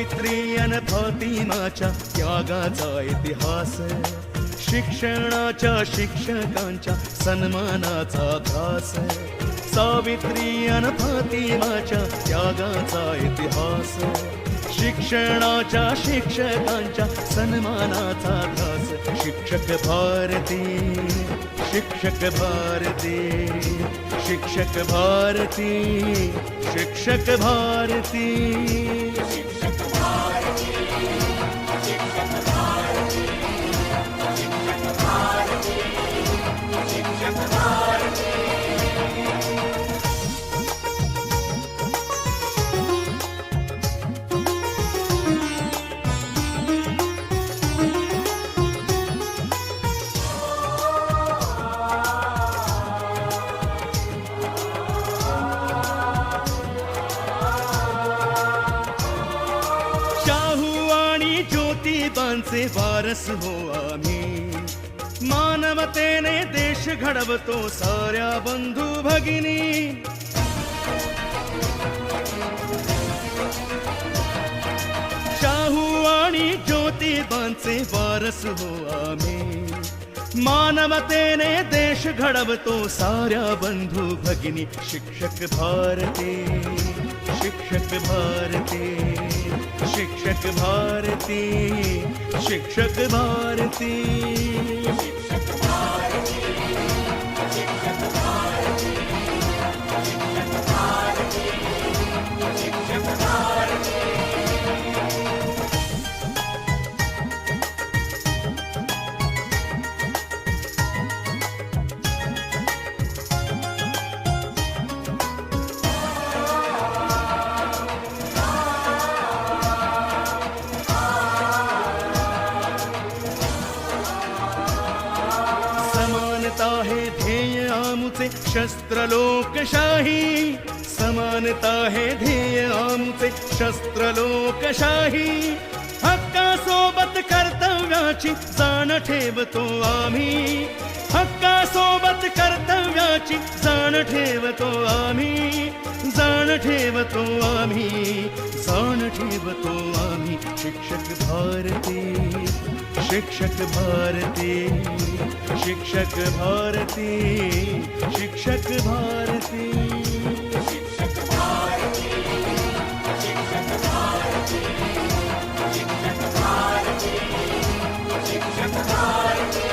सावित्री अन फातिमाच्या त्यागाचा इतिहास, शिक्षणाच्या शिक्षकांच्या सन्मानाचा ध्यास, सावित्री अन फातिमाच्या त्यागाचा इतिहास, शिक्षणाच्या शिक्षकांच्या सन्मानाचा ध्यास, शिक्षक भारती, शिक्षक भारती, शिक्षक भारती, शिक्षक भारती, शिक्षक भारती, शिक्षक भारती, शिक्षक भारती, शिक्षक भारती। ज्योतिबांचे वारस हो आम्ही, मानवतेने देश घडवतो साऱ्या बंधू भगिनी, शाहू आणि ज्योतिबांचे वारस हो आम्ही, मानवतेने देश घडवतो साऱ्या बंधू भगिनी, शिक्षक भारती, शिक्षक भारती, शिक्षक भारती, शिक्षक भारती, शिक्षक भारती, शिक्षक भारती, शिक्षक भारती, शिक्षक भारती। समानता है ध्येय आमुचे शस्त्र लोकशाही, समानता है ध्येय आमुचे शस्त्र लोकशाही, हक्कासोबत कर्तव्याची जाण ठेवतो आम्ही, हक्कासोबत कर्तव्याची जाण ठेवतो आम्ही, जाण ठेवतो आम्ही, जाण ठेवतो आम्ही, शिक्षक भारती, शिक्षक भारती, शिक्षक भारती, शिक्षक भारती, शिक्षक भारती, शिक्षक भारती, शिक्षक भारती, शिक्षक भारती।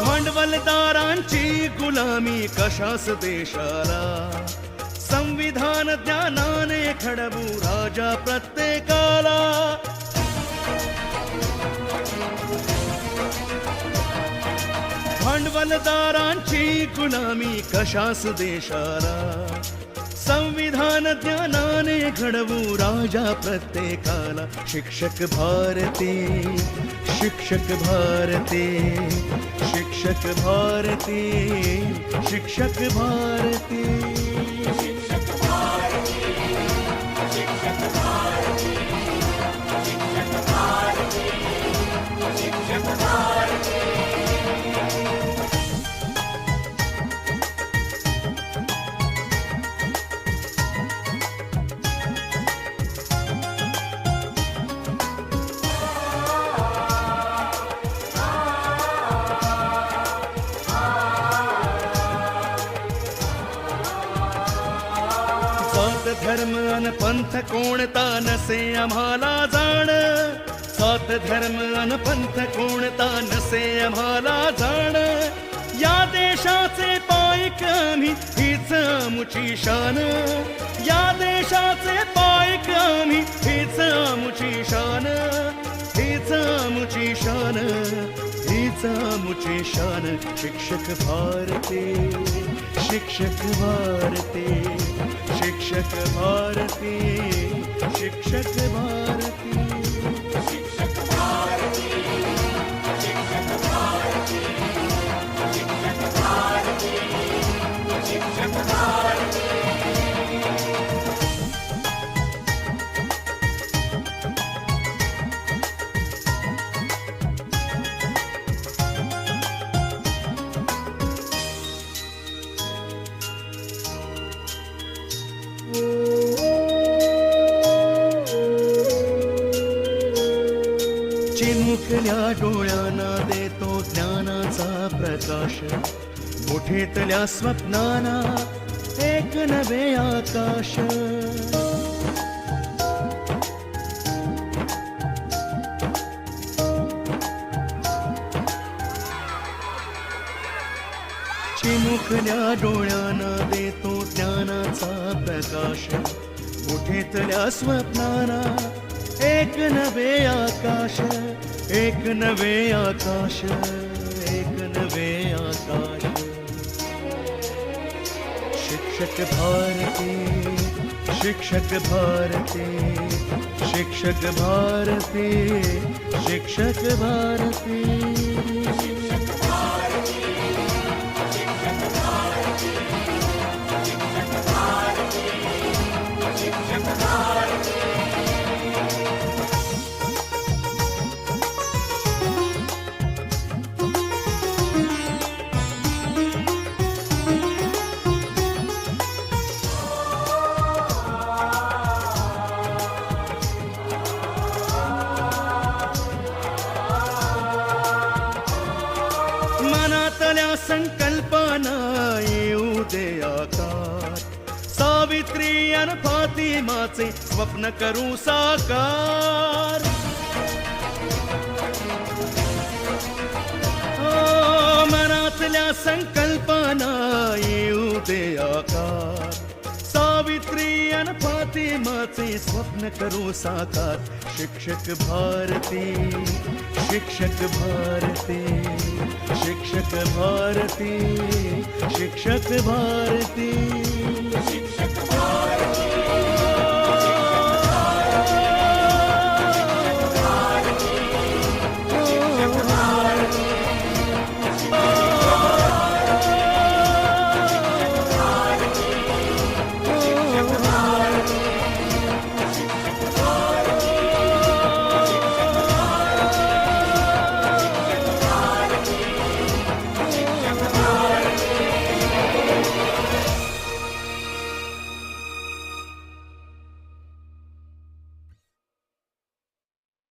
भांडवलदारांची गुलामी कशास देशाला, संविधान ज्ञानाने घडवू राजा प्रत्येकाला, भांडवलदारांची गुलामी कशास देशाला, संविधान ज्ञानाने घडवू राजा प्रत्येकाला, शिक्षक भारती, शिक्षक भारती, शिक्षक भारती, शिक्षक भारती, शिक्षक भारती, शिक्षक भारती, शिक्षक भारती, शिक्षक भारती। धर्म अन पंथ कोणता नसे आम्हाला जाण, सात धर्म अन पंथ कोणता नसे आम्हाला जाण, या देशाचे पाईक आम्ही हीच आमुची शान, या देशाचे पाईक आम्ही हीच आमुची शान, हीच आमुची शान, हीच आमुची शान, शिक्षक भारती, शिक्षक भारती, शिक्षक भारती, शिक्षक भारती, शिक्षक भारती, शिक्षक भारती, शिक्षक भारती, शिक्षक चिमुकल्या डोळ्यांना देतो ज्ञानाचा प्रकाश, मोठेतल्या स्वप्नांना एक नवे आकाश. चिमुकल्या डोळ्यांना देतो ज्ञानाचा प्रकाश, मोठेतल्या स्वप्नांना एक नवे आकाश, एक नवे आकाश, एक नवे आकाश. शिक्षक भारती, शिक्षक भारती, शिक्षक भारती, शिक्षक भारती. मनातल्या संकल्पना येऊ दे आकार, सावित्री अन फातिमाचे स्वप्न करू साकार. मनातल्या संकल्पना येऊ दे आकार, सावित्री अन फातिमाचे स्वप्न करू साकार. शिक्षक भारती, शिक्षक भारती, शिक्षक भारती, शिक्षक भारती.